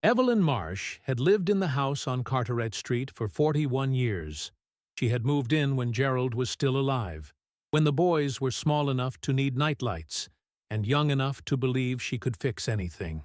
Evelyn Marsh had lived in the house on Carteret Street for 41 years. She had moved in when Gerald was still alive, when the boys were small enough to need nightlights, and young enough to believe she could fix anything.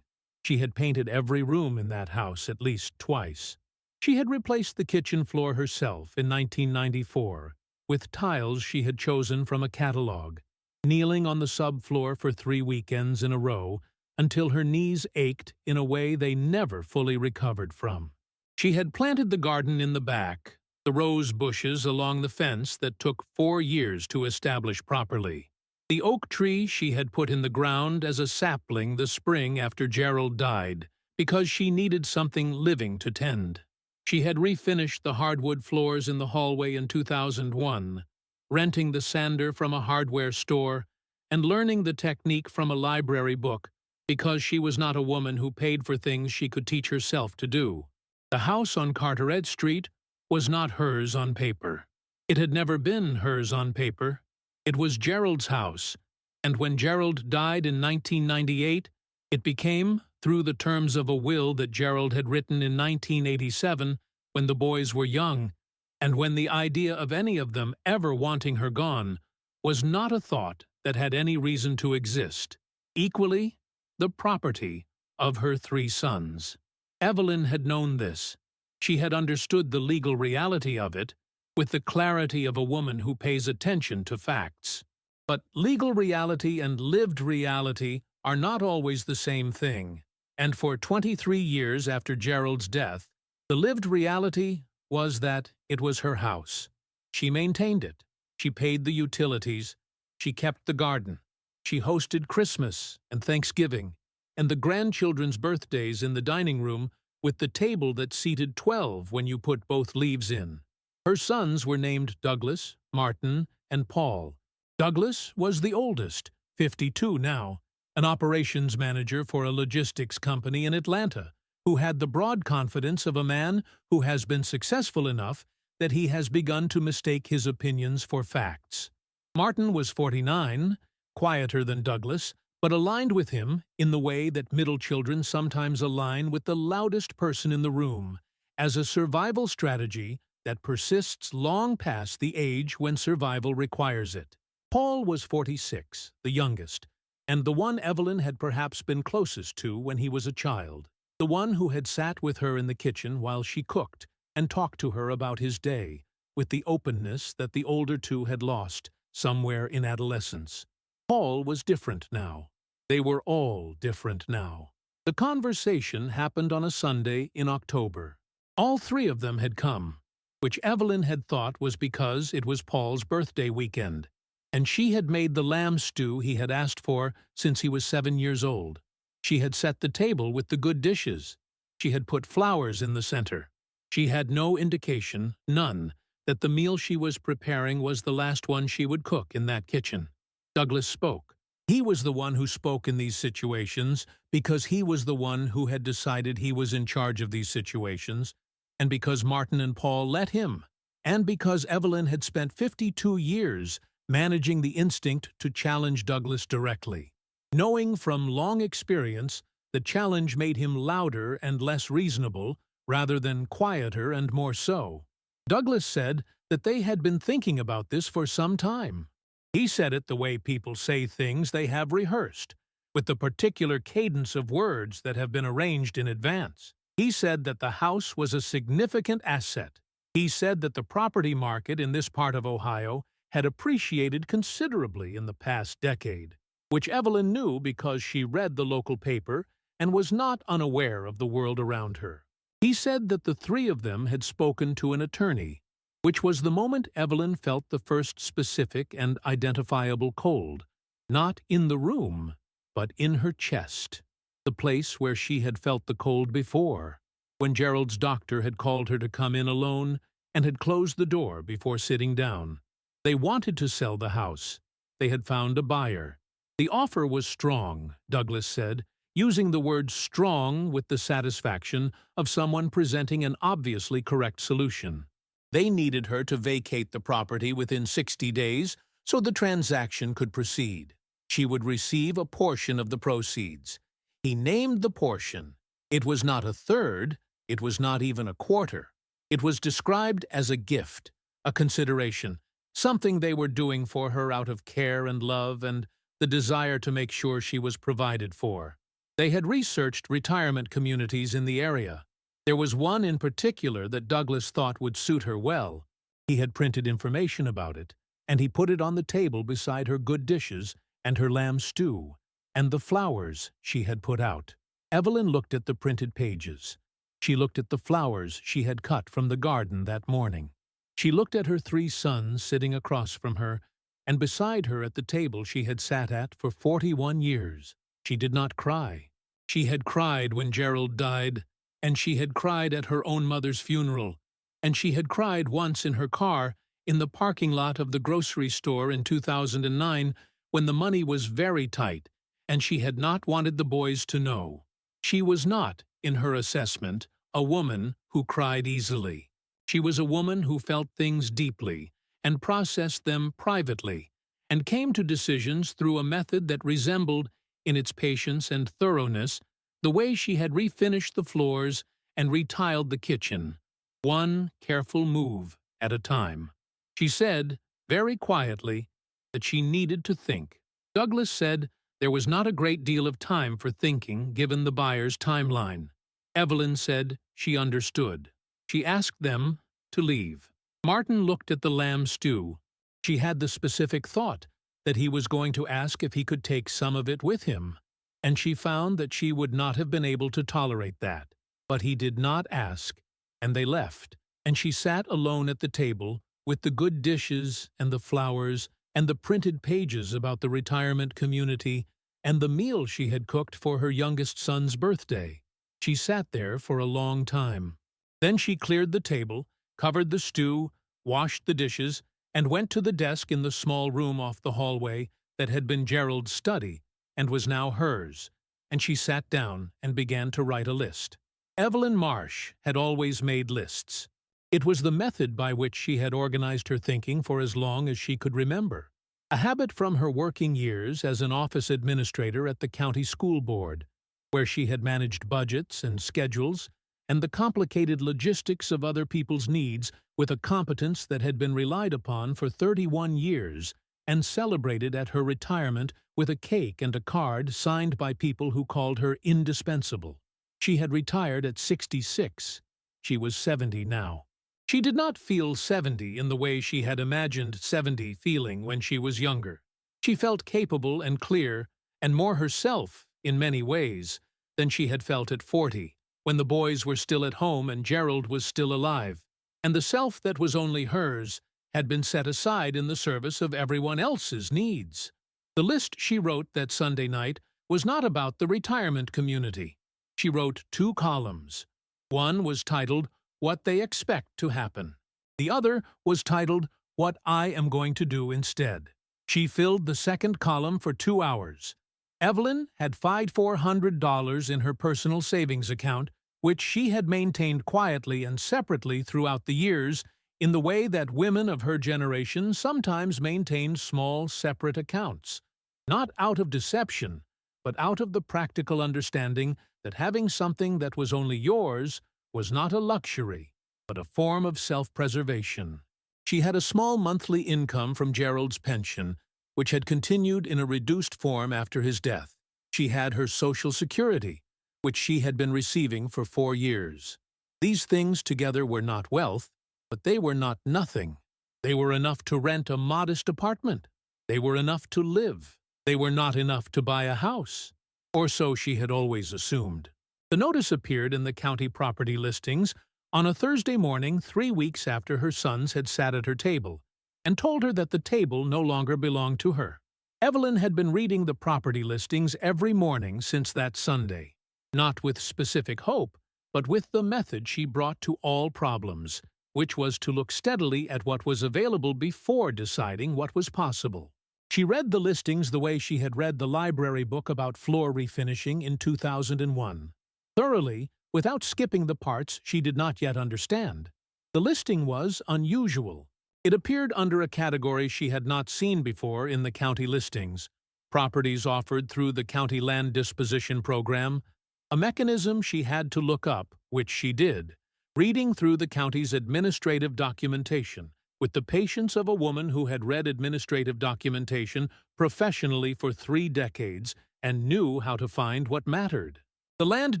She had painted every room in that house at least twice. She had replaced the kitchen floor herself in 1994, with tiles she had chosen from a catalog, kneeling on the subfloor for 3 weekends in a row, until her knees ached in a way they never fully recovered from. She had planted the garden in the back, the rose bushes along the fence that took 4 years to establish properly, the oak tree she had put in the ground as a sapling the spring after Gerald died, because she needed something living to tend. She had refinished the hardwood floors in the hallway in 2001, renting the sander from a hardware store, and learning the technique from a library book, because she was not a woman who paid for things she could teach herself to do. The house on Carteret Street was not hers on paper. It had never been hers on paper. It was Gerald's house, and when Gerald died in 1998, it became, through the terms of a will that Gerald had written in 1987 when the boys were young, and when the idea of any of them ever wanting her gone was not a thought that had any reason to exist. Equally, the property of her 3 sons. Evelyn had known this. She had understood the legal reality of it with the clarity of a woman who pays attention to facts. But legal reality and lived reality are not always the same thing, and for 23 years after Gerald's death, the lived reality was that it was her house. She maintained it. She paid the utilities. She kept the garden. She hosted Christmas and Thanksgiving, and the grandchildren's birthdays in the dining room with the table that seated 12 when you put both leaves in. Her sons were named Douglas, Martin, and Paul. Douglas was the oldest, 52 now, an operations manager for a logistics company in Atlanta, who had the broad confidence of a man who has been successful enough that he has begun to mistake his opinions for facts. Martin was 49, quieter than Douglas, but aligned with him in the way that middle children sometimes align with the loudest person in the room, as a survival strategy that persists long past the age when survival requires it. Paul was 46, the youngest, and the one Evelyn had perhaps been closest to when he was a child, the one who had sat with her in the kitchen while she cooked and talked to her about his day, with the openness that the older 2 had lost somewhere in adolescence. Paul was different now. They were all different now. The conversation happened on a Sunday in October. All 3 of them had come, which Evelyn had thought was because it was Paul's birthday weekend, and she had made the lamb stew he had asked for since he was 7 years old. She had set the table with the good dishes. She had put flowers in the center. She had no indication, none, that the meal she was preparing was the last one she would cook in that kitchen. Douglas spoke. He was the one who spoke in these situations because he was the one who had decided he was in charge of these situations, and because Martin and Paul let him, and because Evelyn had spent 52 years managing the instinct to challenge Douglas directly. Knowing from long experience, the challenge made him louder and less reasonable, rather than quieter and more so. Douglas said that they had been thinking about this for some time. He said it the way people say things they have rehearsed, with the particular cadence of words that have been arranged in advance. He said that the house was a significant asset. He said that the property market in this part of Ohio had appreciated considerably in the past decade, which Evelyn knew because she read the local paper and was not unaware of the world around her. He said that the 3 of them had spoken to an attorney, which was the moment Evelyn felt the first specific and identifiable cold, not in the room, but in her chest, the place where she had felt the cold before, when Gerald's doctor had called her to come in alone and had closed the door before sitting down. They wanted to sell the house. They had found a buyer. The offer was strong, Douglas said, using the word strong with the satisfaction of someone presenting an obviously correct solution. They needed her to vacate the property within 60 days so the transaction could proceed. She would receive a portion of the proceeds. He named the portion. It was not a third, it was not even a quarter. It was described as a gift, a consideration, something they were doing for her out of care and love and the desire to make sure she was provided for. They had researched retirement communities in the area. There was one in particular that Douglas thought would suit her well. He had printed information about it, and he put it on the table beside her good dishes and her lamb stew, and the flowers she had put out. Evelyn looked at the printed pages. She looked at the flowers she had cut from the garden that morning. She looked at her 3 sons sitting across from her, and beside her at the table she had sat at for 41 years. She did not cry. She had cried when Gerald died, and she had cried at her own mother's funeral, and she had cried once in her car in the parking lot of the grocery store in 2009 when the money was very tight, and she had not wanted the boys to know. She was not, in her assessment, a woman who cried easily. She was a woman who felt things deeply and processed them privately, and came to decisions through a method that resembled, in its patience and thoroughness, the way she had refinished the floors and retiled the kitchen, one careful move at a time. She said, very quietly, that she needed to think. Douglas said there was not a great deal of time for thinking given the buyer's timeline. Evelyn said she understood. She asked them to leave. Martin looked at the lamb stew. She had the specific thought that he was going to ask if he could take some of it with him, and she found that she would not have been able to tolerate that. But he did not ask, and they left, and she sat alone at the table with the good dishes and the flowers and the printed pages about the retirement community and the meal she had cooked for her youngest son's birthday. She sat there for a long time. Then she cleared the table, covered the stew, washed the dishes, and went to the desk in the small room off the hallway that had been Gerald's study and was now hers, and she sat down and began to write a list. Evelyn Marsh had always made lists. It was the method by which she had organized her thinking for as long as she could remember, a habit from her working years as an office administrator at the county school board, where she had managed budgets and schedules and the complicated logistics of other people's needs with a competence that had been relied upon for 31 years and celebrated at her retirement with a cake and a card signed by people who called her indispensable. She had retired at 66. She was 70 now. She did not feel 70 in the way she had imagined 70 feeling when she was younger. She felt capable and clear and more herself, in many ways, than she had felt at 40, when the boys were still at home and Gerald was still alive, and the self that was only hers had been set aside in the service of everyone else's needs. The list she wrote that Sunday night was not about the retirement community. She wrote 2 columns. One was titled, What They Expect to Happen. The other was titled, What I Am Going to Do Instead. She filled the second column for 2 hours. Evelyn had $400 in her personal savings account, which she had maintained quietly and separately throughout the years in the way that women of her generation sometimes maintained small, separate accounts, not out of deception, but out of the practical understanding that having something that was only yours was not a luxury, but a form of self-preservation. She had a small monthly income from Gerald's pension, which had continued in a reduced form after his death. She had her Social Security, which she had been receiving for 4 years. These things together were not wealth, but they were not nothing. They were enough to rent a modest apartment. They were enough to live. They were not enough to buy a house. Or so she had always assumed. The notice appeared in the county property listings on a Thursday morning 3 weeks after her sons had sat at her table, and told her that the table no longer belonged to her. Evelyn had been reading the property listings every morning since that Sunday, not with specific hope, but with the method she brought to all problems, which was to look steadily at what was available before deciding what was possible. She read the listings the way she had read the library book about floor refinishing in 2001, thoroughly, without skipping the parts she did not yet understand. The listing was unusual. It appeared under a category she had not seen before in the county listings: properties offered through the county land disposition program, a mechanism she had to look up, which she did, reading through the county's administrative documentation, with the patience of a woman who had read administrative documentation professionally for 3 decades and knew how to find what mattered. The land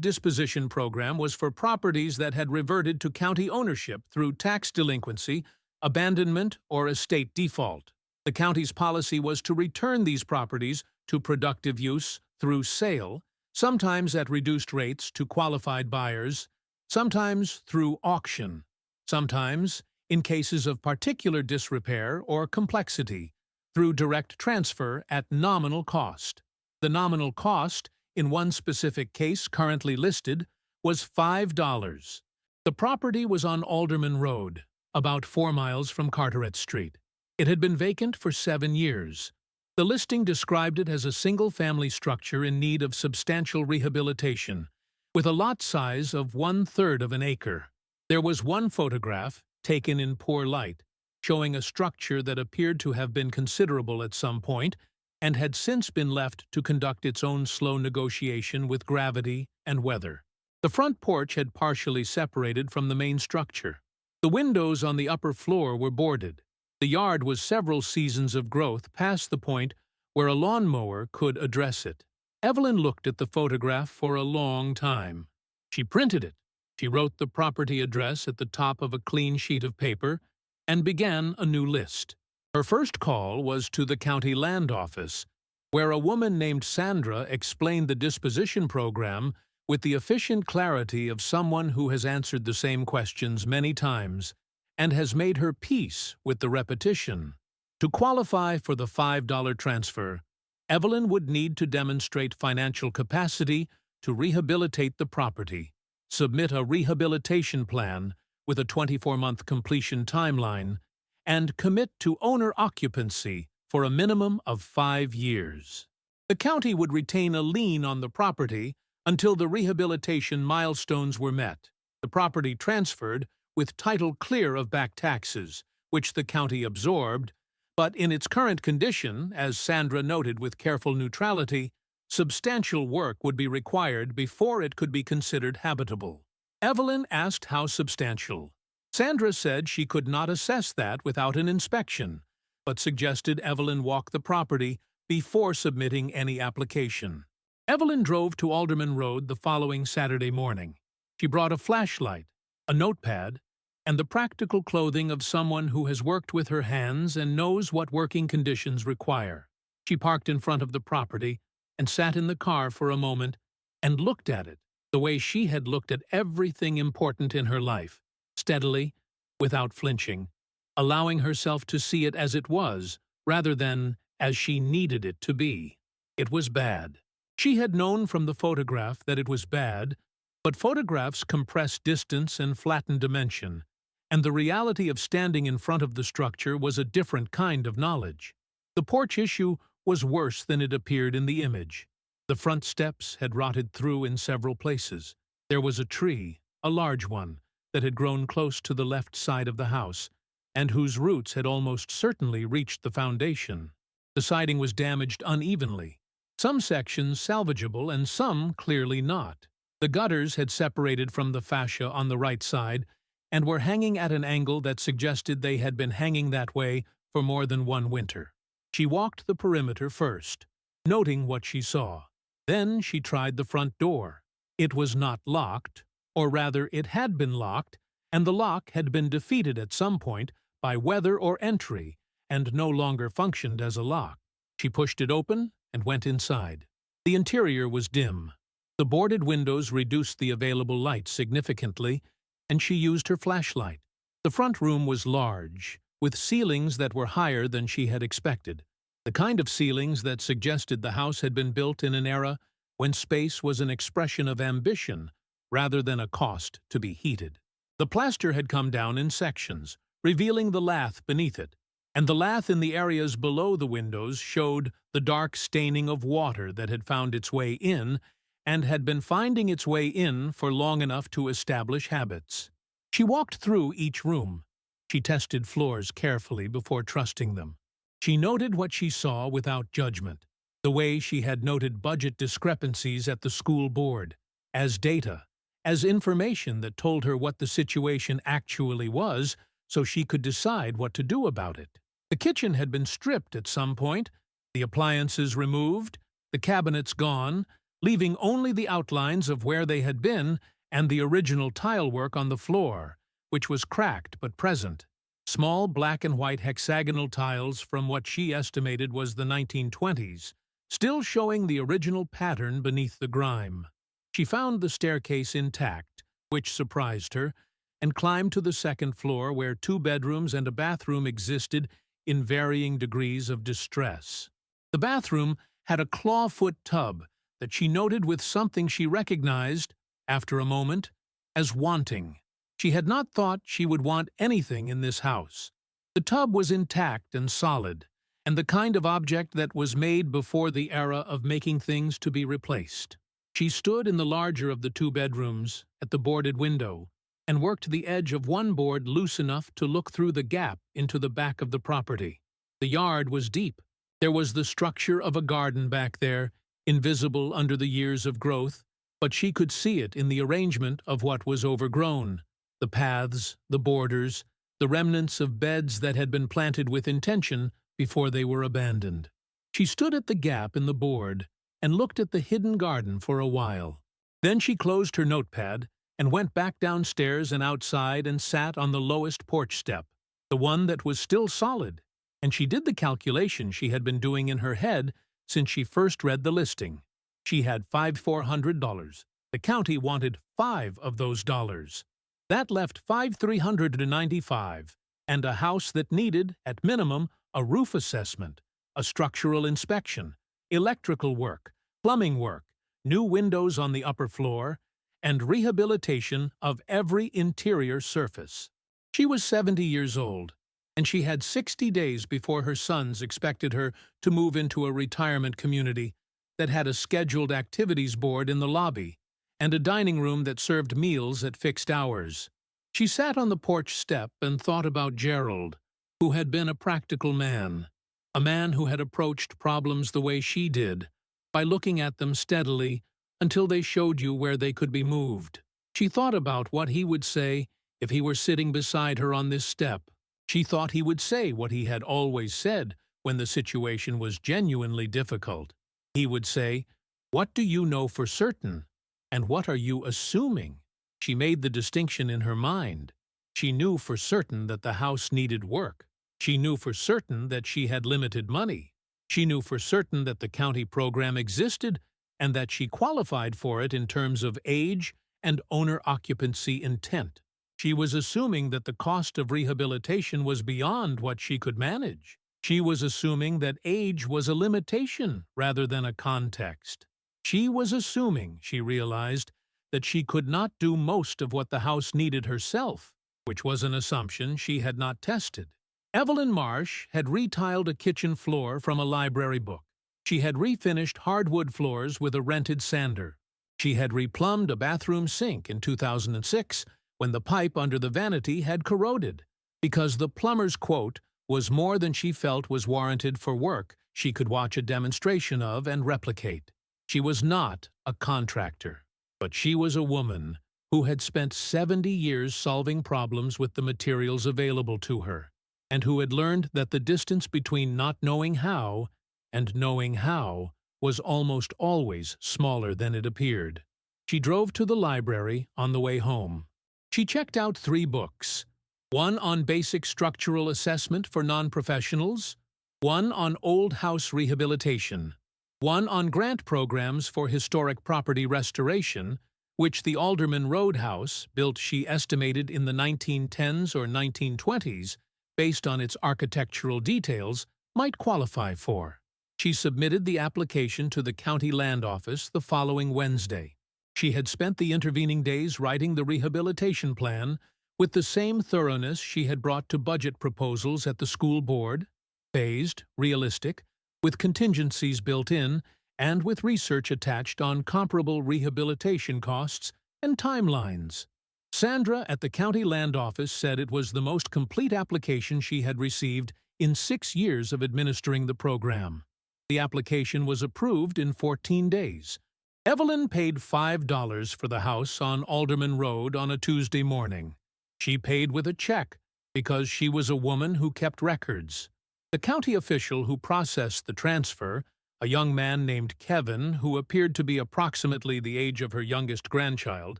disposition program was for properties that had reverted to county ownership through tax delinquency, abandonment, or estate default. The county's policy was to return these properties to productive use through sale, sometimes at reduced rates to qualified buyers, sometimes through auction, sometimes, in cases of particular disrepair or complexity, through direct transfer at nominal cost. The nominal cost, in one specific case currently listed, was $5. The property was on Alderman Road, about 4 miles from Carteret Street. It had been vacant for 7 years. The listing described it as a single-family structure in need of substantial rehabilitation, with a lot size of 1/3 of an acre. There was one photograph, taken in poor light, showing a structure that appeared to have been considerable at some point and had since been left to conduct its own slow negotiation with gravity and weather. The front porch had partially separated from the main structure. The windows on the upper floor were boarded. The yard was several seasons of growth past the point where a lawnmower could address it. Evelyn looked at the photograph for a long time. She printed it. She wrote the property address at the top of a clean sheet of paper and began a new list. Her first call was to the county land office, where a woman named Sandra explained the disposition program with the efficient clarity of someone who has answered the same questions many times and has made her peace with the repetition. To qualify for the $5 transfer, Evelyn would need to demonstrate financial capacity to rehabilitate the property, submit a rehabilitation plan with a 24-month completion timeline, and commit to owner occupancy for a minimum of 5 years. The county would retain a lien on the property until the rehabilitation milestones were met. The property transferred with title clear of back taxes, which the county absorbed, but in its current condition, as Sandra noted with careful neutrality, substantial work would be required before it could be considered habitable. Evelyn asked how substantial. Sandra said she could not assess that without an inspection, but suggested Evelyn walk the property before submitting any application. Evelyn drove to Alderman Road the following Saturday morning. She brought a flashlight, a notepad, and the practical clothing of someone who has worked with her hands and knows what working conditions require. She parked in front of the property and sat in the car for a moment and looked at it the way she had looked at everything important in her life, steadily, without flinching, allowing herself to see it as it was, rather than as she needed it to be. It was bad. She had known from the photograph that it was bad, but photographs compress distance and flatten dimension, and the reality of standing in front of the structure was a different kind of knowledge. The porch issue was worse than it appeared in the image. The front steps had rotted through in several places. There was a tree, a large one, that had grown close to the left side of the house, and whose roots had almost certainly reached the foundation. The siding was damaged unevenly, some sections salvageable and some clearly not. The gutters had separated from the fascia on the right side and were hanging at an angle that suggested they had been hanging that way for more than one winter. She walked the perimeter first, noting what she saw. Then she tried the front door. It was not locked, or rather it had been locked, and the lock had been defeated at some point by weather or entry and no longer functioned as a lock. She pushed it open and went inside. The interior was dim. The boarded windows reduced the available light significantly, and she used her flashlight. The front room was large, with ceilings that were higher than she had expected, the kind of ceilings that suggested the house had been built in an era when space was an expression of ambition rather than a cost to be heated. The plaster had come down in sections, revealing the lath beneath it, and the lath in the areas below the windows showed the dark staining of water that had found its way in and had been finding its way in for long enough to establish habits. She walked through each room. She tested floors carefully before trusting them. She noted what she saw without judgment, the way she had noted budget discrepancies at the school board. as data, as information that told her what the situation actually was so she could decide what to do about it. The kitchen had been stripped at some point, the appliances removed, the cabinets gone, leaving only the outlines of where they had been and the original tile work on the floor, which was cracked but present. Small black and white hexagonal tiles from what she estimated was the 1920s, still showing the original pattern beneath the grime. She found the staircase intact, which surprised her, and climbed to the second floor where 2 bedrooms and a bathroom existed in varying degrees of distress. The bathroom had a clawfoot tub that she noted with something she recognized, after a moment, as wanting. She had not thought she would want anything in this house. The tub was intact and solid, and the kind of object that was made before the era of making things to be replaced. She stood in the larger of the 2 bedrooms, at the boarded window, and worked the edge of one board loose enough to look through the gap into the back of the property. The yard was deep. There was the structure of a garden back there, invisible under the years of growth, but she could see it in the arrangement of what was overgrown. The paths, the borders, the remnants of beds that had been planted with intention before they were abandoned. She stood at the gap in the board and looked at the hidden garden for a while. Then she closed her notepad and went back downstairs and outside and sat on the lowest porch step, the one that was still solid, and she did the calculation she had been doing in her head since she first read the listing. She had $5,400. The county wanted 5 of those dollars. That left $5,395, and a house that needed, at minimum, a roof assessment, a structural inspection, electrical work, plumbing work, new windows on the upper floor, and rehabilitation of every interior surface. She was 70 years old, and she had 60 days before her sons expected her to move into a retirement community that had a scheduled activities board in the lobby and a dining room that served meals at fixed hours. She sat on the porch step and thought about Gerald, who had been a practical man, a man who had approached problems the way she did, by looking at them steadily until they showed you where they could be moved. She thought about what he would say if he were sitting beside her on this step. She thought he would say what he had always said when the situation was genuinely difficult. He would say, "What do you know for certain? And what are you assuming?" She made the distinction in her mind. She knew for certain that the house needed work. She knew for certain that she had limited money. She knew for certain that the county program existed and that she qualified for it in terms of age and owner-occupancy intent. She was assuming that the cost of rehabilitation was beyond what she could manage. She was assuming that age was a limitation rather than a context. She was assuming, she realized, that she could not do most of what the house needed herself, which was an assumption she had not tested. Evelyn Marsh had retiled a kitchen floor from a library book. She had refinished hardwood floors with a rented sander. She had replumbed a bathroom sink in 2006 when the pipe under the vanity had corroded, because the plumber's quote was more than she felt was warranted for work she could watch a demonstration of and replicate. She was not a contractor, but she was a woman who had spent 70 years solving problems with the materials available to her, and who had learned that the distance between not knowing how and knowing how was almost always smaller than it appeared. She drove to the library on the way home. She checked out 3 books, one on basic structural assessment for non-professionals, one on old house rehabilitation, one on grant programs for historic property restoration, which the Alderman Road House, built she estimated in the 1910s or 1920s, based on its architectural details, might qualify for. She submitted the application to the County Land Office the following Wednesday. She had spent the intervening days writing the rehabilitation plan with the same thoroughness she had brought to budget proposals at the school board, phased, realistic, with contingencies built in, and with research attached on comparable rehabilitation costs and timelines. Sandra at the County Land Office said it was the most complete application she had received in 6 years of administering the program. The application was approved in 14 days, Evelyn paid $5 for the house on Alderman Road on a Tuesday morning. She paid with a check because she was a woman who kept records. The county official who processed the transfer, a young man named Kevin who appeared to be approximately the age of her youngest grandchild,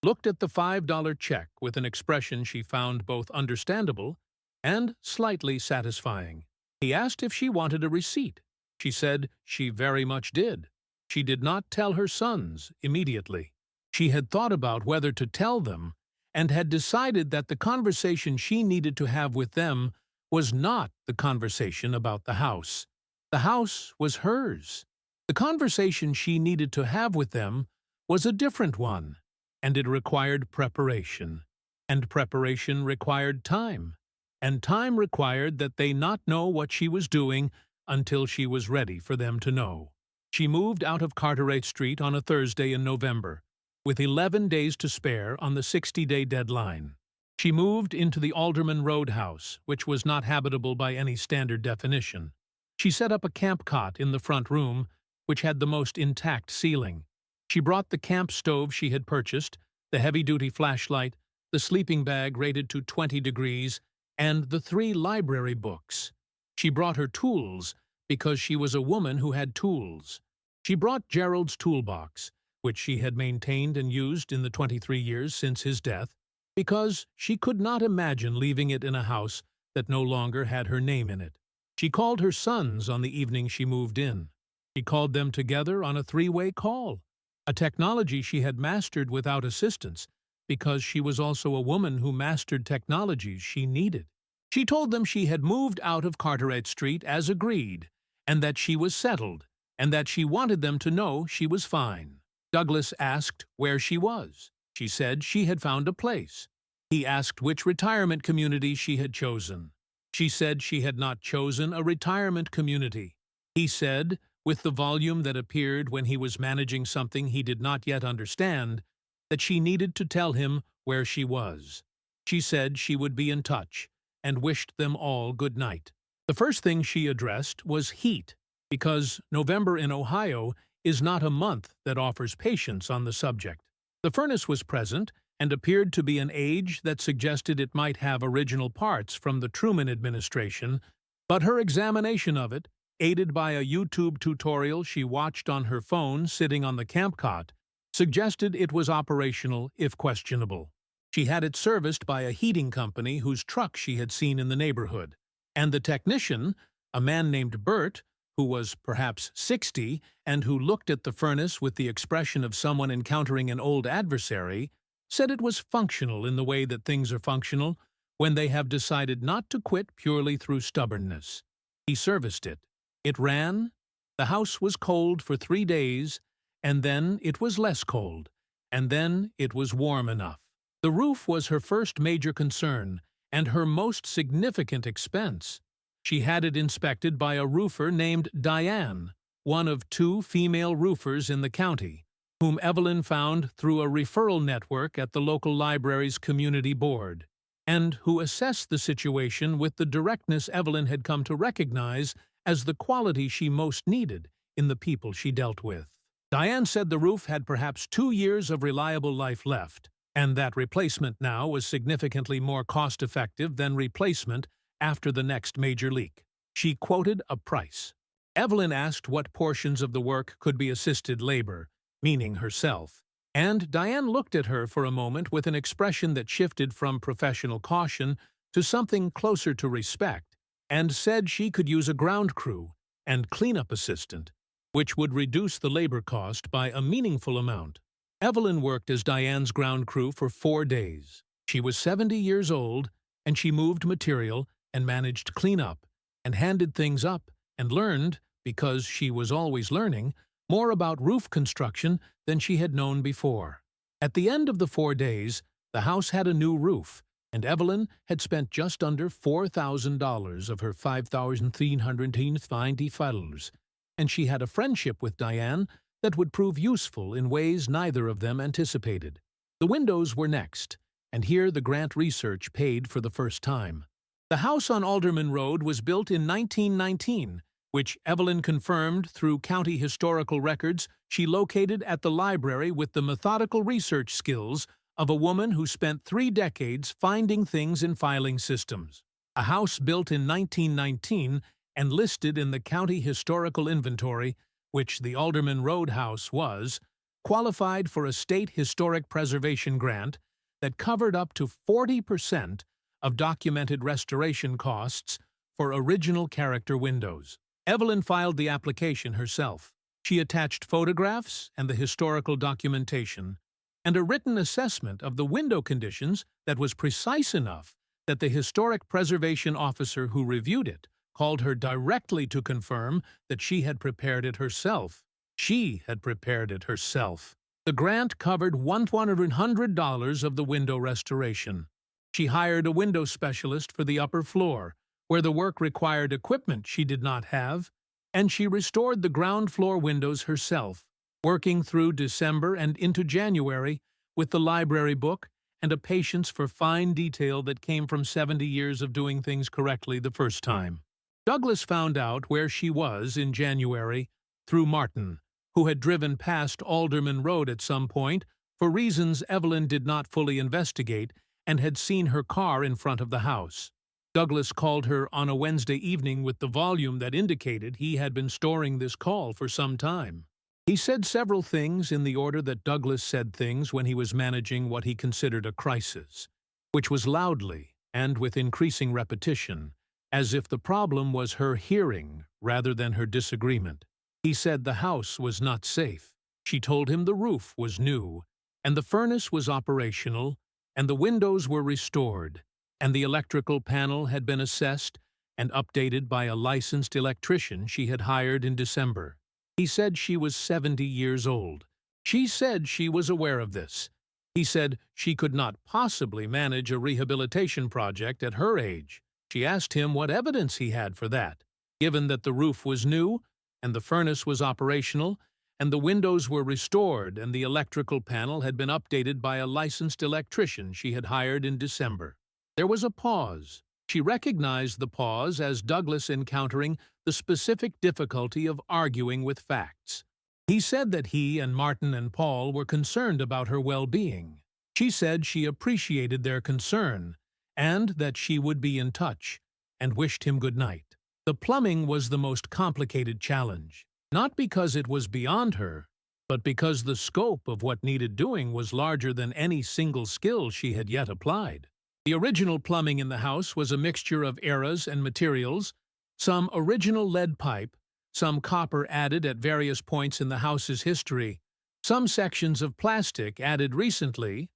looked at the $5 check with an expression she found both understandable and slightly satisfying. He asked if she wanted a receipt. She said she very much did. She did not tell her sons immediately. She had thought about whether to tell them and had decided that the conversation she needed to have with them was not the conversation about the house. The house was hers. The conversation she needed to have with them was a different one, and it required preparation. And preparation required time. And time required that they not know what she was doing until she was ready for them to know. She moved out of Carteret Street on a Thursday in November, with 11 days to spare on the 60-day deadline. She moved into the Alderman Road house, which was not habitable by any standard definition. She set up a camp cot in the front room, which had the most intact ceiling. She brought the camp stove she had purchased, the heavy-duty flashlight, the sleeping bag rated to 20 degrees, and the 3 library books. She brought her tools, because she was a woman who had tools. She brought Gerald's toolbox, which she had maintained and used in the 23 years since his death, because she could not imagine leaving it in a house that no longer had her name in it. She called her sons on the evening she moved in. She called them together on a 3-way call, a technology she had mastered without assistance, because she was also a woman who mastered technologies she needed. She told them she had moved out of Carteret Street as agreed, and that she was settled, and that she wanted them to know she was fine. Douglas asked where she was. She said she had found a place. He asked which retirement community she had chosen. She said she had not chosen a retirement community. He said, with the volume that appeared when he was managing something he did not yet understand, that she needed to tell him where she was. She said she would be in touch, and wished them all good night. The first thing she addressed was heat, because November in Ohio is not a month that offers patience on the subject. The furnace was present and appeared to be an age that suggested it might have original parts from the Truman administration, but her examination of it, aided by a YouTube tutorial she watched on her phone sitting on the camp cot, suggested it was operational if questionable. She had it serviced by a heating company whose truck she had seen in the neighborhood, and the technician, a man named Bert, who was perhaps 60 and who looked at the furnace with the expression of someone encountering an old adversary, said it was functional in the way that things are functional when they have decided not to quit purely through stubbornness. He serviced it. It ran. The house was cold for 3 days, and then it was less cold, and then it was warm enough. The roof was her first major concern and her most significant expense. She had it inspected by a roofer named Diane, one of 2 female roofers in the county, whom Evelyn found through a referral network at the local library's community board, and who assessed the situation with the directness Evelyn had come to recognize as the quality she most needed in the people she dealt with. Diane said the roof had perhaps 2 years of reliable life left, and that replacement now was significantly more cost-effective than replacement after the next major leak. She quoted a price. Evelyn asked what portions of the work could be assisted labor, meaning herself, and Diane looked at her for a moment with an expression that shifted from professional caution to something closer to respect, and said she could use a ground crew and cleanup assistant, which would reduce the labor cost by a meaningful amount. Evelyn worked as Diane's ground crew for 4 days. She was 70 years old, and she moved material and managed cleanup and handed things up and learned, because she was always learning, more about roof construction than she had known before. At the end of the 4 days, the house had a new roof, and Evelyn had spent just under $4,000 of her $5,390, and she had a friendship with Diane that would prove useful in ways neither of them anticipated. The windows were next, and here the grant research paid for the first time. The house on Alderman Road was built in 1919 which Evelyn confirmed through county historical records she located at the library with the methodical research skills of a woman who spent 3 decades finding things in filing systems. A house built in 1919 and listed in the county historical inventory, which the Alderman Road House was, qualified for a state historic preservation grant that covered up to 40% of documented restoration costs for original character windows. Evelyn filed the application herself. She attached photographs and the historical documentation, and a written assessment of the window conditions that was precise enough that the historic preservation officer who reviewed it called her directly to confirm that she had prepared it herself. She had prepared it herself. The grant covered $100 of the window restoration. She hired a window specialist for the upper floor, where the work required equipment she did not have, and she restored the ground floor windows herself, working through December and into January with the library book and a patience for fine detail that came from 70 years of doing things correctly the first time. Douglas found out where she was in January through Martin, who had driven past Alderman Road at some point for reasons Evelyn did not fully investigate and had seen her car in front of the house. Douglas called her on a Wednesday evening with the volume that indicated he had been storing this call for some time. He said several things in the order that Douglas said things when he was managing what he considered a crisis, which was loudly and with increasing repetition, as if the problem was her hearing rather than her disagreement. He said the house was not safe. She told him the roof was new, and the furnace was operational, and the windows were restored, and the electrical panel had been assessed and updated by a licensed electrician she had hired in December. He said she was 70 years old. She said she was aware of this. He said she could not possibly manage a rehabilitation project at her age. She asked him what evidence he had for that, given that the roof was new, and the furnace was operational, and the windows were restored, and the electrical panel had been updated by a licensed electrician she had hired in December. There was a pause. She recognized the pause as Douglas encountering the specific difficulty of arguing with facts. He said that he and Martin and Paul were concerned about her well-being. She said she appreciated their concern, and that she would be in touch, and wished him good night. The plumbing was the most complicated challenge, not because it was beyond her, but because the scope of what needed doing was larger than any single skill she had yet applied. The original plumbing in the house was a mixture of eras and materials, some original lead pipe, some copper added at various points in the house's history, some sections of plastic added recently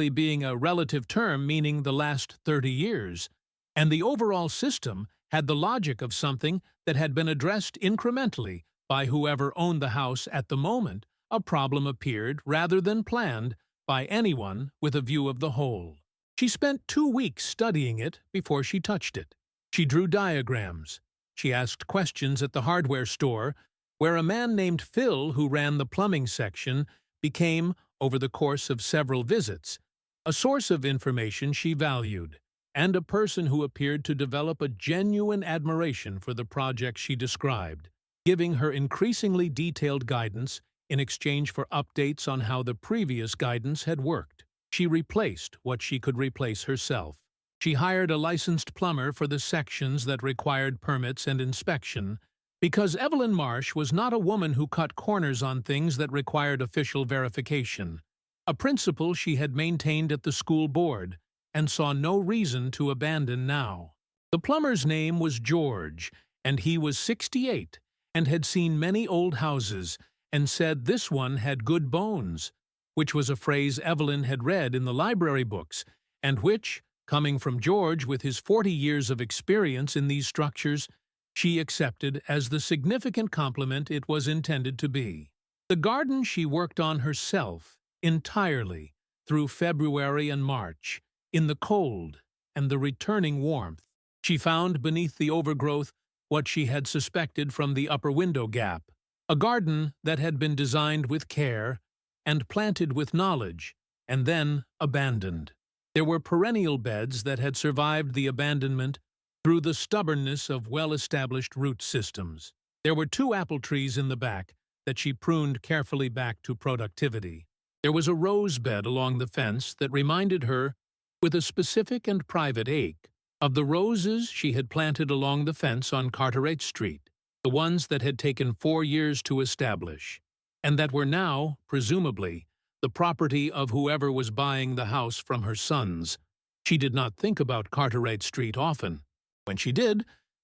being a relative term meaning the last 30 years, and the overall system had the logic of something that had been addressed incrementally by whoever owned the house at the moment a problem appeared rather than planned by anyone with a view of the whole. She spent 2 weeks studying it before she touched it. She drew diagrams. She asked questions at the hardware store, where a man named Phil, who ran the plumbing section, became, over the course of several visits, a source of information she valued, and a person who appeared to develop a genuine admiration for the project she described, giving her increasingly detailed guidance in exchange for updates on how the previous guidance had worked. She replaced what she could replace herself. She hired a licensed plumber for the sections that required permits and inspection, because Evelyn Marsh was not a woman who cut corners on things that required official verification, a principle she had maintained at the school board and saw no reason to abandon now. The plumber's name was George, and he was 68 and had seen many old houses and said this one had good bones, which was a phrase Evelyn had read in the library books, and which, coming from George with his 40 years of experience in these structures, she accepted as the significant compliment it was intended to be. The garden she worked on herself, entirely, through February and March, in the cold and the returning warmth. She found beneath the overgrowth what she had suspected from the upper window gap, a garden that had been designed with care and planted with knowledge, and then abandoned. There were perennial beds that had survived the abandonment through the stubbornness of well-established root systems. There were 2 apple trees in the back that she pruned carefully back to productivity. There was a rose bed along the fence that reminded her, with a specific and private ache, of the roses she had planted along the fence on Carteret Street, the ones that had taken 4 years to establish, and that were now, presumably, the property of whoever was buying the house from her sons. She did not think about Carteret Street often. When she did,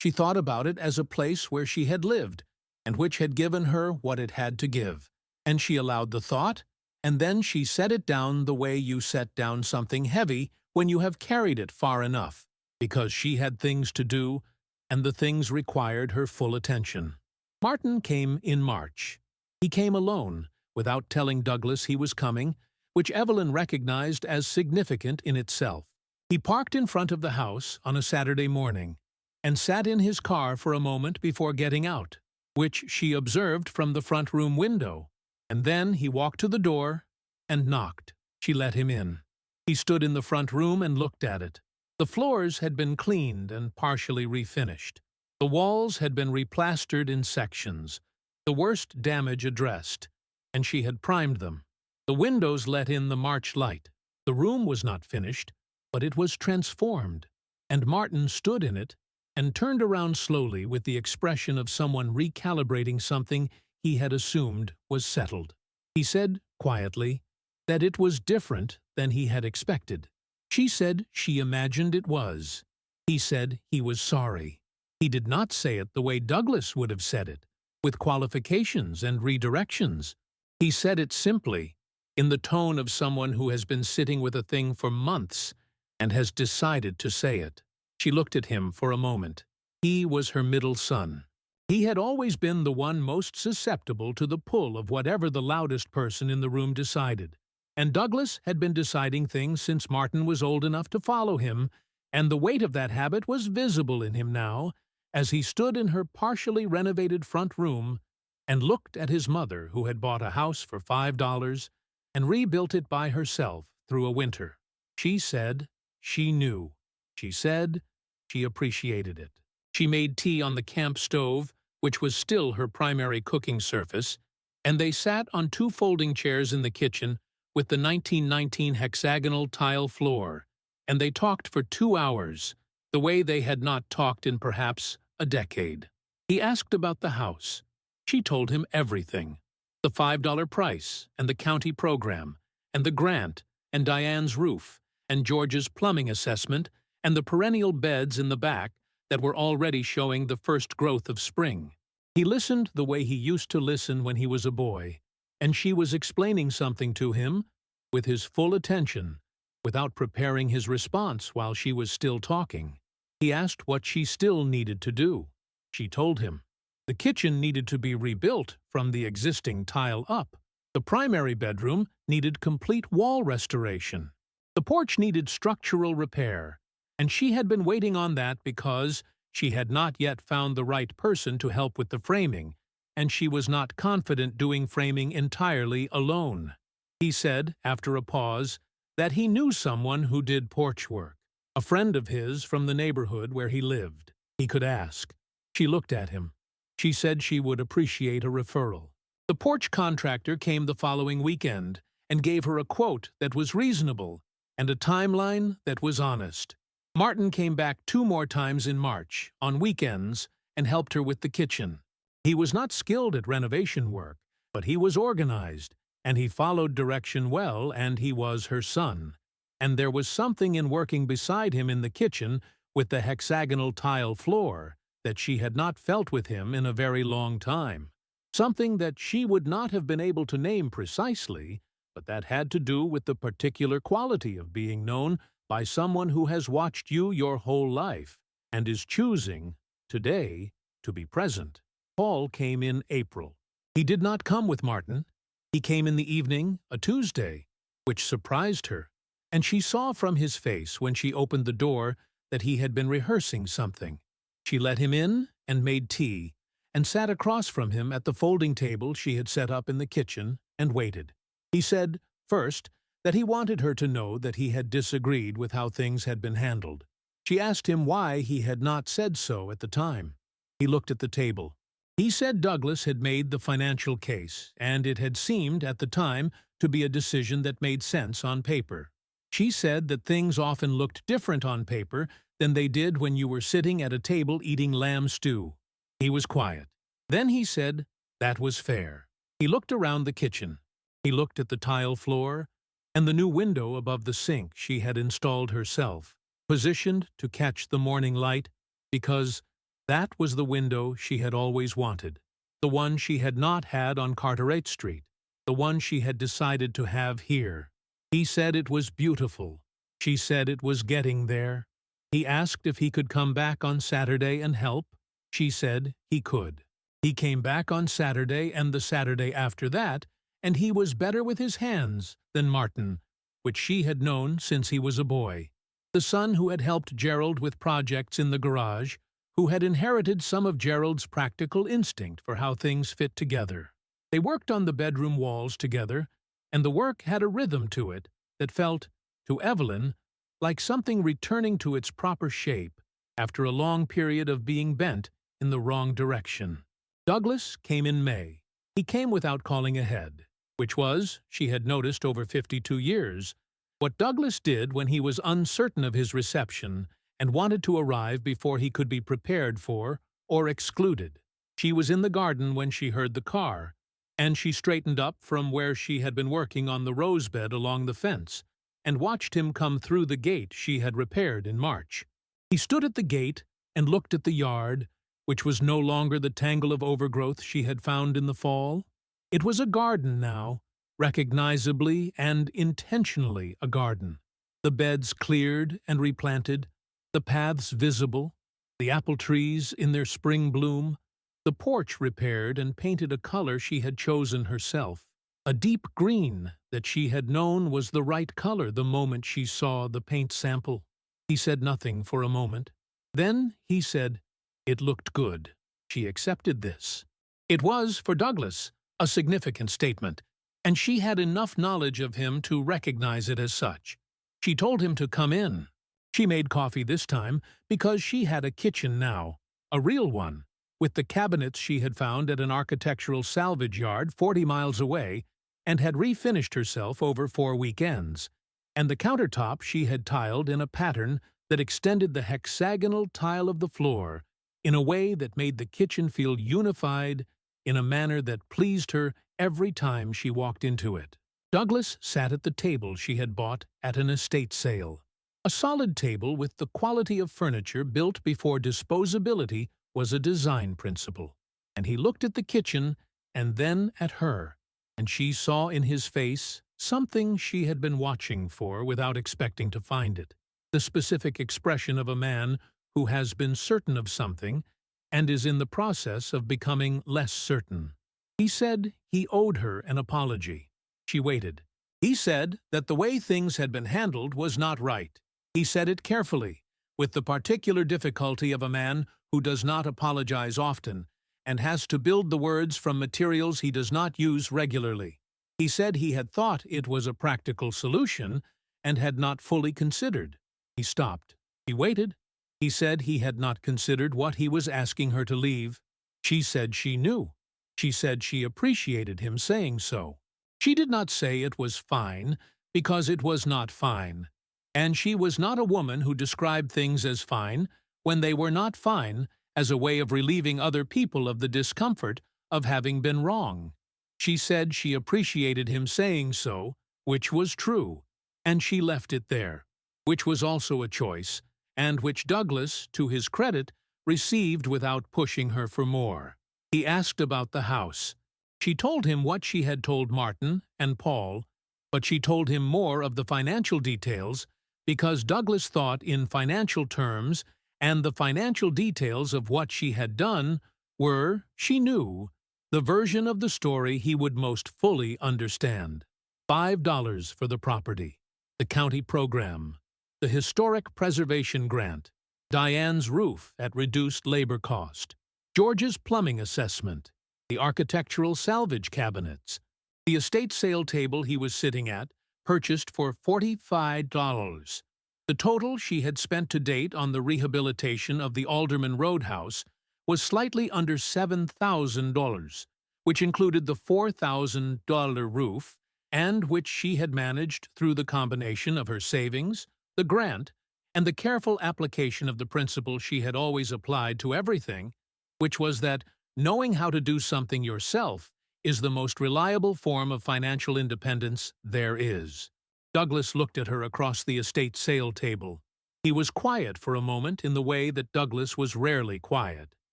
she thought about it as a place where she had lived, and which had given her what it had to give. And she allowed the thought, and then she set it down the way you set down something heavy when you have carried it far enough, because she had things to do, and the things required her full attention. Martin came in March. He came alone, without telling Douglas he was coming, which Evelyn recognized as significant in itself. He parked in front of the house on a Saturday morning, and sat in his car for a moment before getting out, which she observed from the front room window, and then he walked to the door and knocked. She let him in. He stood in the front room and looked at it. The floors had been cleaned and partially refinished. The walls had been replastered in sections, the worst damage addressed, and she had primed them. The windows let in the March light. The room was not finished, but it was transformed, and Martin stood in it and turned around slowly with the expression of someone recalibrating something he had assumed was settled. He said, quietly, that it was different than he had expected. She said she imagined it was. He said he was sorry. He did not say it the way Douglas would have said it, with qualifications and redirections. He said it simply, in the tone of someone who has been sitting with a thing for months and has decided to say it. She looked at him for a moment. He was her middle son. He had always been the one most susceptible to the pull of whatever the loudest person in the room decided. And Douglas had been deciding things since Martin was old enough to follow him, and the weight of that habit was visible in him now, as he stood in her partially renovated front room and looked at his mother, who had bought a house for $5 and rebuilt it by herself through a winter. She said she knew. She said she appreciated it. She made tea on the camp stove, which was still her primary cooking surface, and they sat on 2 folding chairs in the kitchen with the 1919 hexagonal tile floor, and they talked for 2 hours, the way they had not talked in perhaps a decade. He asked about the house. She told him everything. The $5 price, and the county program, and the grant, and Diane's roof, and George's plumbing assessment, and the perennial beds in the back that were already showing the first growth of spring. He listened the way he used to listen when he was a boy, and she was explaining something to him with his full attention, without preparing his response while she was still talking. He asked what she still needed to do. She told him. The kitchen needed to be rebuilt from the existing tile up. The primary bedroom needed complete wall restoration. The porch needed structural repair, and she had been waiting on that because she had not yet found the right person to help with the framing, and she was not confident doing framing entirely alone. He said, after a pause, that he knew someone who did porch work, a friend of his from the neighborhood where he lived. He could ask. She looked at him. She said she would appreciate a referral. The porch contractor came the following weekend and gave her a quote that was reasonable and a timeline that was honest. Martin came back 2 more times in March, on weekends, and helped her with the kitchen. He was not skilled at renovation work, but he was organized, and he followed direction well, and he was her son. And there was something in working beside him in the kitchen with the hexagonal tile floor that she had not felt with him in a very long time. Something that she would not have been able to name precisely, but that had to do with the particular quality of being known by someone who has watched you your whole life and is choosing, today, to be present. Paul came in April. He did not come with Martin. He came in the evening, a Tuesday, which surprised her, and she saw from his face when she opened the door that he had been rehearsing something. She let him in and made tea, and sat across from him at the folding table she had set up in the kitchen and waited. He said, first, that he wanted her to know that he had disagreed with how things had been handled. She asked him why he had not said so at the time. He looked at the table. He said Douglas had made the financial case, and it had seemed, at the time, to be a decision that made sense on paper. She said that things often looked different on paper than they did when you were sitting at a table eating lamb stew. He was quiet. Then he said that was fair. He looked around the kitchen. He looked at the tile floor and the new window above the sink she had installed herself, positioned to catch the morning light, because that was the window she had always wanted, the one she had not had on Carteret Street, the one she had decided to have here. He said it was beautiful. She said it was getting there. He asked if he could come back on Saturday and help. She said he could. He came back on Saturday and the Saturday after that, and he was better with his hands than Martin, which she had known since he was a boy. The son who had helped Gerald with projects in the garage, who had inherited some of Gerald's practical instinct for how things fit together. They worked on the bedroom walls together, and the work had a rhythm to it that felt, to Evelyn, like something returning to its proper shape after a long period of being bent in the wrong direction. Douglas came in May. He came without calling ahead, which was, she had noticed over 52 years, what Douglas did when he was uncertain of his reception and wanted to arrive before he could be prepared for or excluded. She was in the garden when she heard the car, and she straightened up from where she had been working on the rose bed along the fence and watched him come through the gate she had repaired in March. He stood at the gate and looked at the yard, which was no longer the tangle of overgrowth she had found in the fall. It was a garden now, recognizably and intentionally a garden. The beds cleared and replanted, the paths visible, the apple trees in their spring bloom, the porch repaired and painted a color she had chosen herself, a deep green that she had known was the right color the moment she saw the paint sample. He said nothing for a moment. Then he said, it looked good. She accepted this. It was, for Douglas, a significant statement, and she had enough knowledge of him to recognize it as such. She told him to come in. She made coffee this time because she had a kitchen now, a real one, with the cabinets she had found at an architectural salvage yard 40 miles away and had refinished herself over 4 weekends, and the countertop she had tiled in a pattern that extended the hexagonal tile of the floor in a way that made the kitchen feel unified in a manner that pleased her every time she walked into it. Douglas sat at the table she had bought at an estate sale. A solid table with the quality of furniture built before disposability was a design principle. And he looked at the kitchen and then at her, and she saw in his face something she had been watching for without expecting to find it. The specific expression of a man who has been certain of something and is in the process of becoming less certain. He said he owed her an apology. She waited. He said that the way things had been handled was not right. He said it carefully, with the particular difficulty of a man who does not apologize often and has to build the words from materials he does not use regularly. He said he had thought it was a practical solution and had not fully considered. He stopped. He waited. He said he had not considered what he was asking her to leave. She said she knew. She said she appreciated him saying so. She did not say it was fine, because it was not fine. And she was not a woman who described things as fine when they were not fine as a way of relieving other people of the discomfort of having been wrong. She said she appreciated him saying so, which was true, and she left it there, which was also a choice, and which Douglas, to his credit, received without pushing her for more. He asked about the house. She told him what she had told Martin and Paul, but she told him more of the financial details because Douglas thought in financial terms, and the financial details of what she had done were, she knew, the version of the story he would most fully understand. $5 for the property, the county program, the historic preservation grant, Diane's roof at reduced labor cost, George's plumbing assessment, the architectural salvage cabinets, the estate sale table he was sitting at, purchased for $45, The total she had spent to date on the rehabilitation of the Alderman Roadhouse was slightly under $7,000, which included the $4,000 roof, and which she had managed through the combination of her savings, the grant, and the careful application of the principle she had always applied to everything, which was that knowing how to do something yourself is the most reliable form of financial independence there is. Douglas looked at her across the estate sale table. He was quiet for a moment in the way that Douglas was rarely quiet.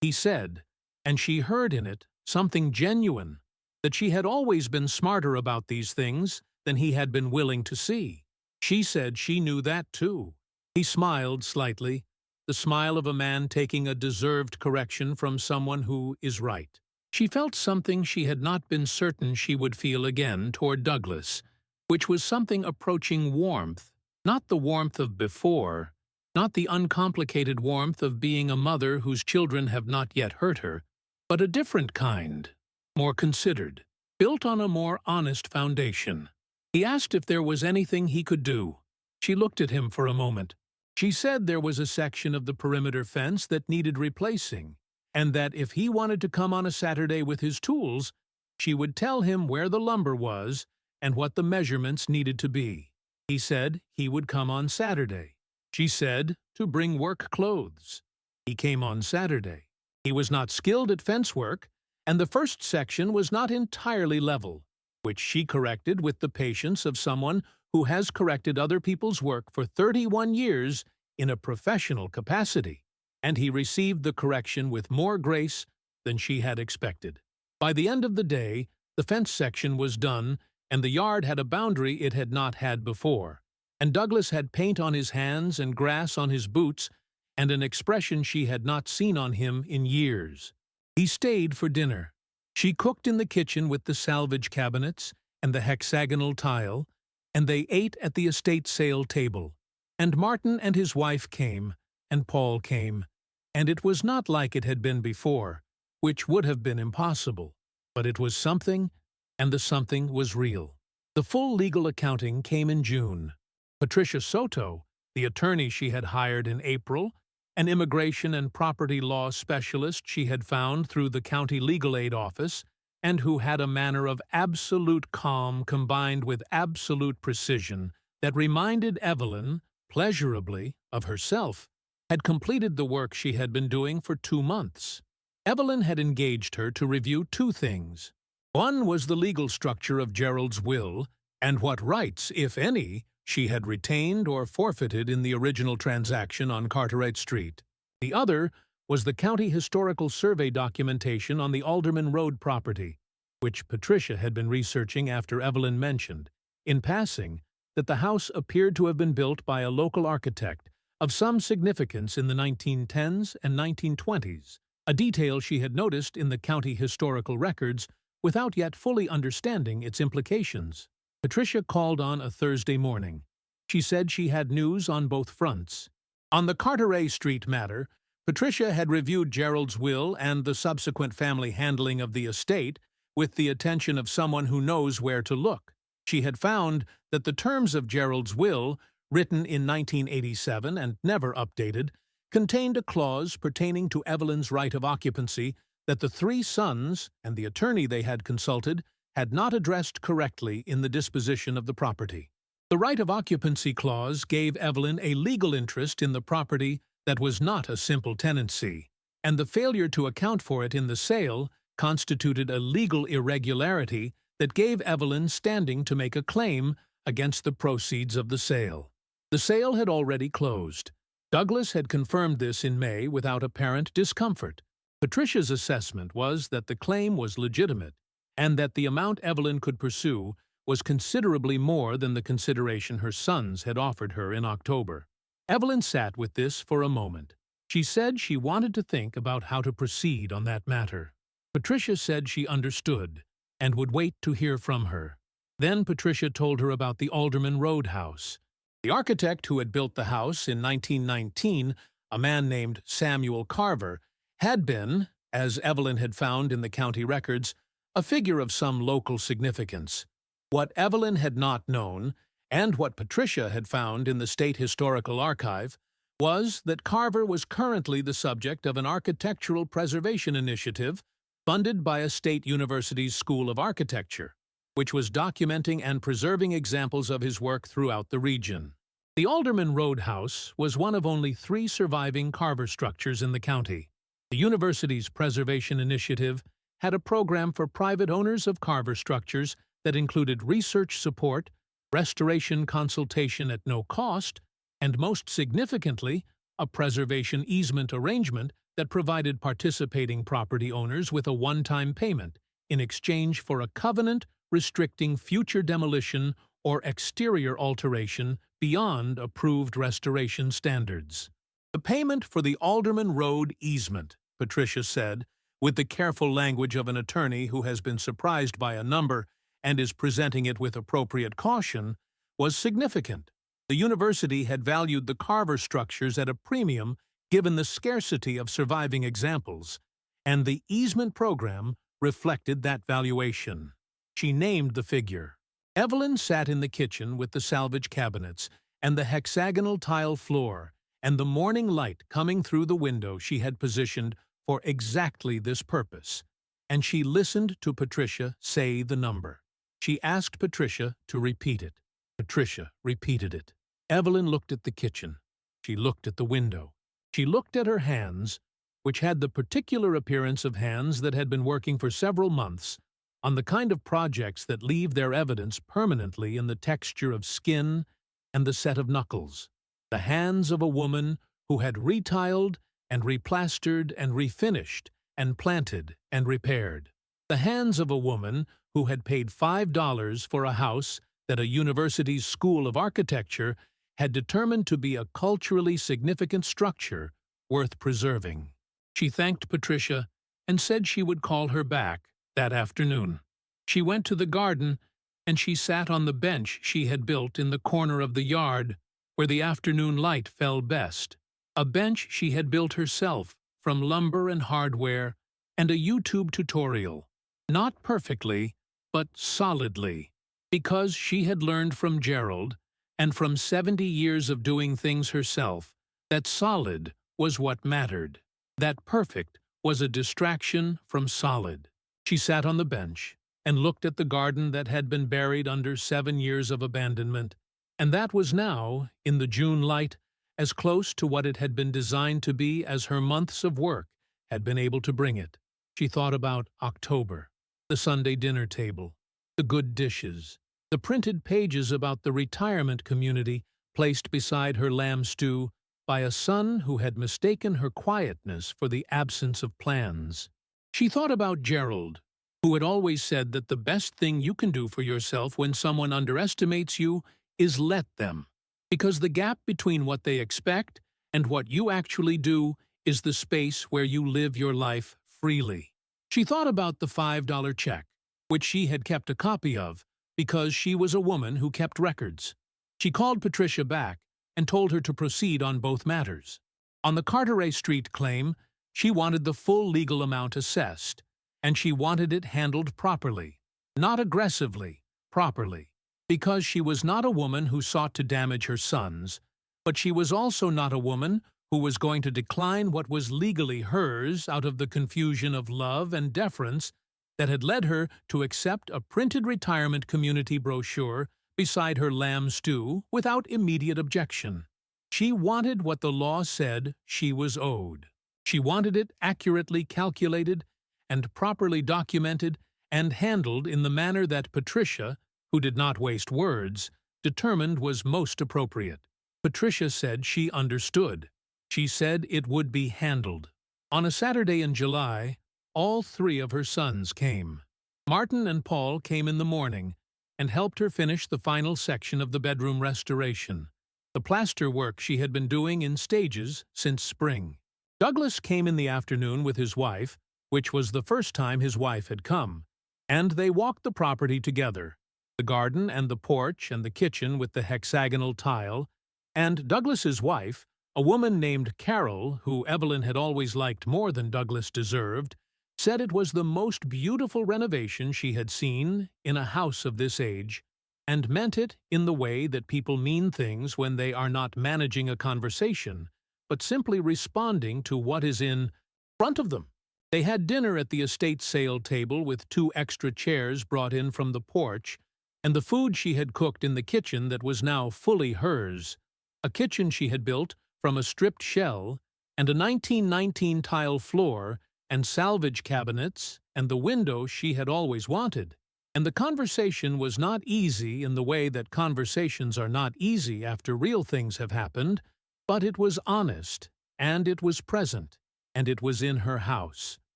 He said, and she heard in it something genuine, that she had always been smarter about these things than he had been willing to see. She said she knew that too. He smiled slightly, the smile of a man taking a deserved correction from someone who is right. She felt something she had not been certain she would feel again toward Douglas, which was something approaching warmth, not the warmth of before, not the uncomplicated warmth of being a mother whose children have not yet hurt her, but a different kind, more considered, built on a more honest foundation. He asked if there was anything he could do. She looked at him for a moment. She said there was a section of the perimeter fence that needed replacing, and that if he wanted to come on a Saturday with his tools, she would tell him where the lumber was and what the measurements needed to be. He said he would come on Saturday. She said to bring work clothes. He came on Saturday. He was not skilled at fence work, and the first section was not entirely level, which she corrected with the patience of someone who has corrected other people's work for 31 years in a professional capacity, and he received the correction with more grace than she had expected. By the end of the day, the fence section was done, and the yard had a boundary it had not had before, and Douglas had paint on his hands and grass on his boots, and an expression she had not seen on him in years. He stayed for dinner. She cooked in the kitchen with the salvage cabinets and the hexagonal tile, and they ate at the estate sale table. And Martin and his wife came, and Paul came, and it was not like it had been before, which would have been impossible, but it was something, and the something was real. The full legal accounting came in June. Patricia Soto, the attorney she had hired in April, an immigration and property law specialist she had found through the county legal aid office, and who had a manner of absolute calm combined with absolute precision that reminded Evelyn, pleasurably, of herself, had completed the work she had been doing for 2 months. Evelyn had engaged her to review 2 things. One was the legal structure of Gerald's will, and what rights, if any, she had retained or forfeited in the original transaction on Carteret Street. The other was the county historical survey documentation on the Alderman Road property, which Patricia had been researching after Evelyn mentioned, in passing, that the house appeared to have been built by a local architect of some significance in the 1910s and 1920s, a detail she had noticed in the county historical records without yet fully understanding its implications. Patricia called on a Thursday morning. She said she had news on both fronts. On the Carteret Street matter, Patricia had reviewed Gerald's will and the subsequent family handling of the estate with the attention of someone who knows where to look. She had found that the terms of Gerald's will, written in 1987 and never updated, contained a clause pertaining to Evelyn's right of occupancy that the 3 sons and the attorney they had consulted had not addressed correctly in the disposition of the property. The right of occupancy clause gave Evelyn a legal interest in the property that was not a simple tenancy, and the failure to account for it in the sale constituted a legal irregularity that gave Evelyn standing to make a claim against the proceeds of the sale. The sale had already closed. Douglas had confirmed this in May without apparent discomfort. Patricia's assessment was that the claim was legitimate, and that the amount Evelyn could pursue was considerably more than the consideration her sons had offered her in October. Evelyn sat with this for a moment. She said she wanted to think about how to proceed on that matter. Patricia said she understood, and would wait to hear from her. Then Patricia told her about the Alderman Road house. The architect who had built the house in 1919, a man named Samuel Carver, had been, as Evelyn had found in the county records, a figure of some local significance. What Evelyn had not known, And what Patricia had found in the State Historical Archive was that Carver was currently the subject of an architectural preservation initiative funded by a state university's School of Architecture, which was documenting and preserving examples of his work throughout the region. The Alderman Road House was one of only 3 surviving Carver structures in the county. The university's preservation initiative had a program for private owners of Carver structures that included research support, restoration consultation at no cost, and most significantly, a preservation easement arrangement that provided participating property owners with a one-time payment in exchange for a covenant restricting future demolition or exterior alteration beyond approved restoration standards. The payment for the Alderman Road easement, Patricia said, with the careful language of an attorney who has been surprised by a number and is presenting it with appropriate caution, was significant. The university had valued the Carver structures at a premium given the scarcity of surviving examples, and the easement program reflected that valuation. She named the figure. Evelyn sat in the kitchen with the salvage cabinets and the hexagonal tile floor and the morning light coming through the window she had positioned for exactly this purpose, and she listened to Patricia say the number. She asked Patricia to repeat it. Patricia repeated it. Evelyn looked at the kitchen. She looked at the window. She looked at her hands, which had the particular appearance of hands that had been working for several months on the kind of projects that leave their evidence permanently in the texture of skin and the set of knuckles. The hands of a woman who had retiled and replastered and refinished and planted and repaired. The hands of a woman who had paid $5 for a house that a university's School of Architecture had determined to be a culturally significant structure worth preserving. She thanked Patricia and said she would call her back that afternoon. She went to the garden and she sat on the bench she had built in the corner of the yard where the afternoon light fell best. A bench she had built herself from lumber and hardware and a YouTube tutorial. Not perfectly, but solidly, because she had learned from Gerald and from 70 years of doing things herself that solid was what mattered, that perfect was a distraction from solid. She sat on the bench and looked at the garden that had been buried under 7 years of abandonment, and that was now, in the June light, as close to what it had been designed to be as her months of work had been able to bring it. She thought about October, the Sunday dinner table, the good dishes, the printed pages about the retirement community placed beside her lamb stew by a son who had mistaken her quietness for the absence of plans. She thought about Gerald, who had always said that the best thing you can do for yourself when someone underestimates you is let them, because the gap between what they expect and what you actually do is the space where you live your life freely. She thought about the $5 check, which she had kept a copy of, because she was a woman who kept records. She called Patricia back and told her to proceed on both matters. On the Carteret Street claim, she wanted the full legal amount assessed, and she wanted it handled properly, not aggressively, properly, because she was not a woman who sought to damage her sons, but she was also not a woman who was going to decline what was legally hers out of the confusion of love and deference that had led her to accept a printed retirement community brochure beside her lamb stew without immediate objection. She wanted what the law said she was owed. She wanted it accurately calculated and properly documented and handled in the manner that Patricia, who did not waste words, determined was most appropriate. Patricia said she understood. She said it would be handled. On a Saturday in July, all 3 of her sons came. Martin and Paul came in the morning and helped her finish the final section of the bedroom restoration, the plaster work she had been doing in stages since spring. Douglas came in the afternoon with his wife, which was the first time his wife had come, and they walked the property together, the garden and the porch and the kitchen with the hexagonal tile, and Douglas's wife, a woman named Carol, who Evelyn had always liked more than Douglas deserved, said it was the most beautiful renovation she had seen in a house of this age and meant it in the way that people mean things when they are not managing a conversation, but simply responding to what is in front of them. They had dinner at the estate sale table with 2 extra chairs brought in from the porch, and the food she had cooked in the kitchen that was now fully hers, a kitchen she had built from a stripped shell, and a 1919 tile floor, and salvage cabinets, and the window she had always wanted. And the conversation was not easy in the way that conversations are not easy after real things have happened, but it was honest, and it was present, and it was in her house,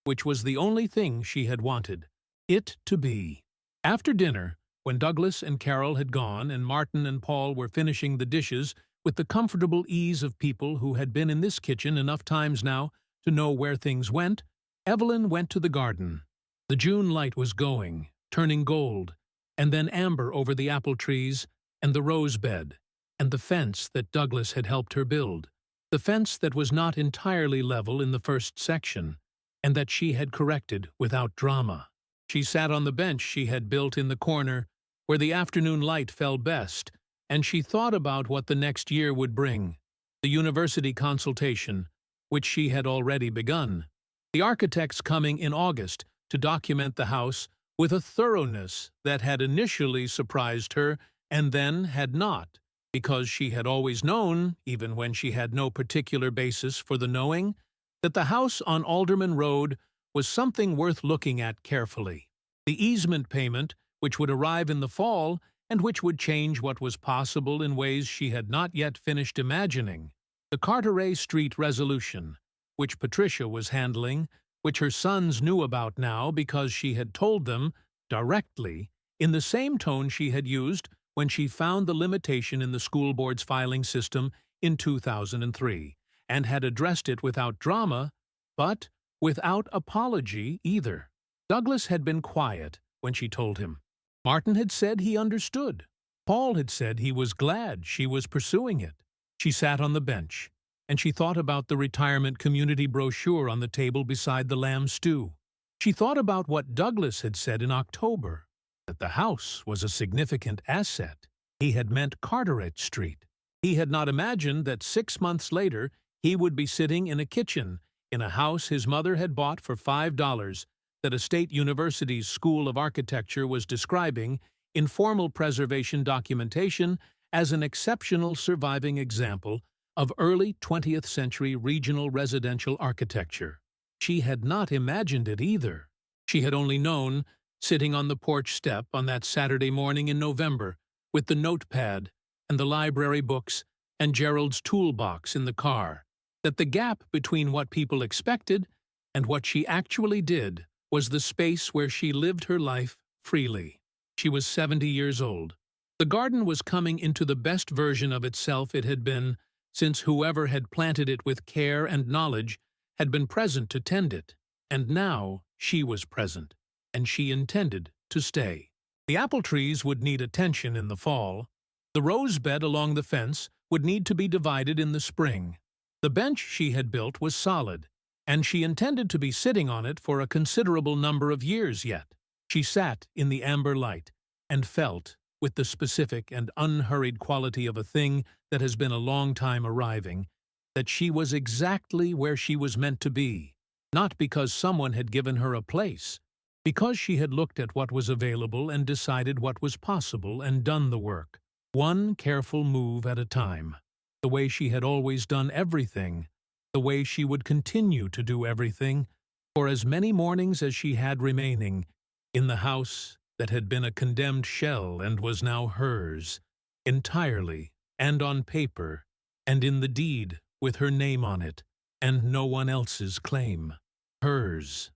which was the only thing she had wanted it to be. After dinner, when Douglas and Carol had gone and Martin and Paul were finishing the dishes with the comfortable ease of people who had been in this kitchen enough times now to know where things went, Evelyn went to the garden. The June light was going, turning gold, and then amber over the apple trees and the rose bed, and the fence that Douglas had helped her build, the fence that was not entirely level in the first section, and that she had corrected without drama. She sat on the bench she had built in the corner, where the afternoon light fell best, and she thought about what the next year would bring, the university consultation, which she had already begun, the architects coming in August to document the house with a thoroughness that had initially surprised her and then had not, because she had always known, even when she had no particular basis for the knowing, that the house on Alderman Road was something worth looking at carefully. The easement payment, which would arrive in the fall and which would change what was possible in ways she had not yet finished imagining. The Carteret Street resolution, which Patricia was handling, which her sons knew about now because she had told them, directly, in the same tone she had used when she found the limitation in the school board's filing system in 2003, and had addressed it without drama, but without apology either. Douglas had been quiet when she told him. Martin had said he understood. Paul had said he was glad she was pursuing it. She sat on the bench, and she thought about the retirement community brochure on the table beside the lamb stew. She thought about what Douglas had said in October, that the house was a significant asset. He had meant Carteret Street. He had not imagined that 6 months later he would be sitting in a kitchen in a house his mother had bought for $5 that a state university's School of Architecture was describing in formal preservation documentation as an exceptional surviving example of early 20th century regional residential architecture. She had not imagined it either. She had only known, sitting on the porch step on that Saturday morning in November, with the notepad and the library books and Gerald's toolbox in the car, that the gap between what people expected and what she actually did was the space where she lived her life freely. She was 70 years old. The garden was coming into the best version of itself it had been since whoever had planted it with care and knowledge had been present to tend it, and now she was present, and she intended to stay. The apple trees would need attention in the fall. The rose bed along the fence would need to be divided in the spring. The bench she had built was solid, and she intended to be sitting on it for a considerable number of years yet. She sat in the amber light and felt, with the specific and unhurried quality of a thing that has been a long time arriving, that she was exactly where she was meant to be, not because someone had given her a place, because she had looked at what was available and decided what was possible and done the work, one careful move at a time, the way she had always done everything, the way she would continue to do everything, for as many mornings as she had remaining, in the house that had been a condemned shell and was now hers, entirely, and on paper, and in the deed with her name on it, and no one else's claim. Hers.